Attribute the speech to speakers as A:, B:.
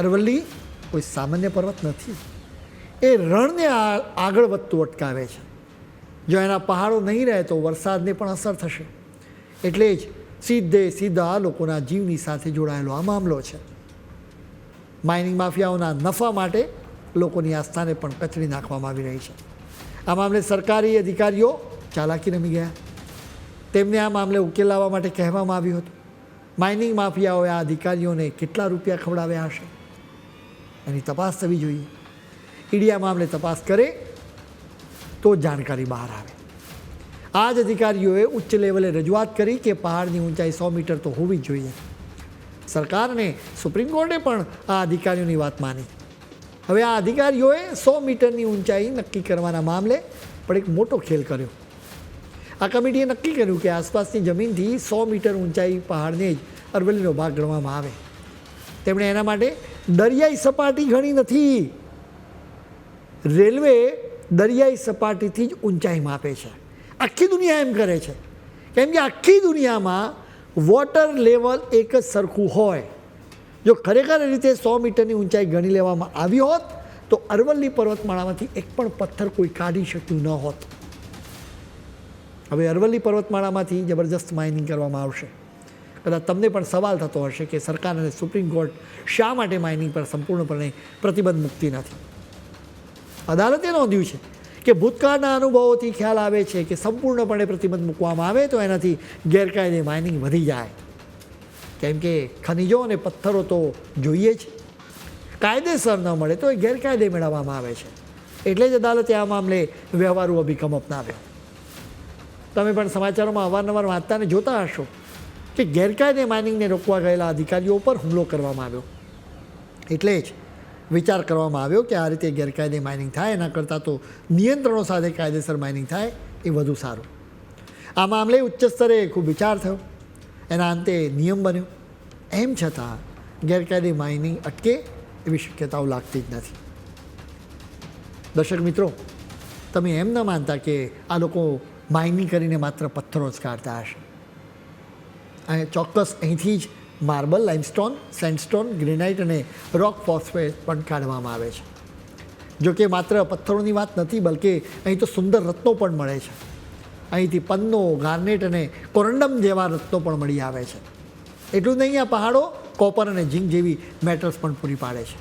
A: અરવલ્લી કોઈ સામાન્ય પર્વત નથી, એ રણને આગળ વધતું અટકાવે છે. જો એના પહાડો નહીં રહે તો વરસાદને પણ અસર થશે. એટલે જ સીધા લોકોના જીવની સાથે જોડાયેલો આ મામલો છે. માઇનિંગ માફિયાઓના નફા માટે લોકોની આસ્થાને પણ કચડી નાખવામાં આવી રહી છે. આ મામલે સરકારી અધિકારીઓ ચાલાકી રમી ગયા. તેમને આ મામલે ઉકેલ લાવવા માટે કહેવામાં આવ્યું હતું. માઇનિંગ માફિયાઓએ આ અધિકારીઓને કેટલા રૂપિયા ખવડાવ્યા હશે એની તપાસ થવી જોઈએ. ઈડી આ મામલે તપાસ કરે તો જાણકારી બહાર આવે. આ જ અધિકારીઓએ ઉચ્ચ લેવલે રજૂઆત કરી કે પહાડની ઊંચાઈ 100 મીટર તો હોવી જ જોઈએ. સરકારને સુપ્રીમ કોર્ટે પણ આ અધિકારીઓની વાત માની. હવે આ અધિકારીઓએ 100 મીટરની ઊંચાઈ નક્કી કરવાના મામલે પણ એક મોટો ખેલ કર્યો. આ કમિટીએ નક્કી કર્યું કે આસપાસની જમીનથી 100 મીટર ઊંચાઈ પહાડને જ અરવલ્લીનો ભાગ ગણવામાં આવે. તેમણે એના માટે દરિયાઈ સપાટી ગણી નથી. રેલવે દરિયાઈ સપાટીથી જ ઊંચાઈ માપે છે. આખી દુનિયા એમ કરે છે, કેમ કે આખી દુનિયામાં વોટર લેવલ એક જ સરખું હોય. જો ખરેખર રીતે 100 મીટરની ઊંચાઈ ગણી લેવામાં આવી હોત તો અરવલ્લી પર્વતમાળામાંથી એક પણ પથ્થર કોઈ કાઢી શક્યું ન હોત. હવે અરવલ્લી પર્વતમાળામાંથી જબરજસ્ત માઇનિંગ કરવામાં આવશે. કદાચ તમને પણ સવાલ થતો હશે કે સરકાર અને સુપ્રીમ કોર્ટ શા માટે માઇનિંગ પર સંપૂર્ણપણે પ્રતિબંધ મૂકતી નથી. અદાલતે નોંધ્યું છે કે ભૂતકાળના અનુભવોથી ખ્યાલ આવે છે કે સંપૂર્ણપણે પ્રતિબંધ મૂકવામાં આવે તો એનાથી ગેરકાયદે માઇનિંગ વધી જાય. કેમ કે ખનિજો અને પથ્થરો તો જોઈએ જ, કાયદેસર ન મળે તો એ ગેરકાયદે મેળવવામાં આવે છે. એટલે જ અદાલતે આ મામલે વ્યવહારુ અભિગમ અપનાવ્યો. તમે પણ સમાચારોમાં અવારનવાર વાંચતા અને જોતા હશો કે ગેરકાયદે માઇનિંગને રોકવા ગયેલા અધિકારીઓ પર હુમલો કરવામાં આવ્યો. એટલે જ વિચાર કરવામાં આવ્યો કે આ રીતે ગેરકાયદે માઇનિંગ થાય એના કરતાં તો નિયંત્રણો સાથે કાયદેસર માઇનિંગ થાય એ વધુ સારું. આ મામલે ઉચ્ચ સ્તરે ખૂબ વિચાર થયો. એના અંતે નિયમ બન્યો. એમ છતાં ગેરકાયદે માઇનિંગ અટકે એવી શક્યતાઓ લાગતી જ નથી. દર્શક મિત્રો, તમે એમ ન માનતા કે આ લોકો માઇનિંગ કરીને માત્ર પથ્થરો જ કાઢતા હશે. અને ચોક્કસ અહીંથી જ માર્બલ, લાઇમસ્ટોન, સેન્ડસ્ટોન, ગ્રેનાઇટ અને રોક ફોસ્ફેટ પણ કાઢવામાં આવે છે. જોકે માત્ર પથ્થરોની વાત નથી, બલકે અહીં તો સુંદર રત્નો પણ મળે છે. અહીંથી પન્નો, ગાર્નેટ અને કોરન્ડમ જેવા રત્નો પણ મળી આવે છે. એટલું જ નહીં, આ પહાડો કોપર અને ઝીંક જેવી મેટલ્સ પણ પૂરી પાડે છે.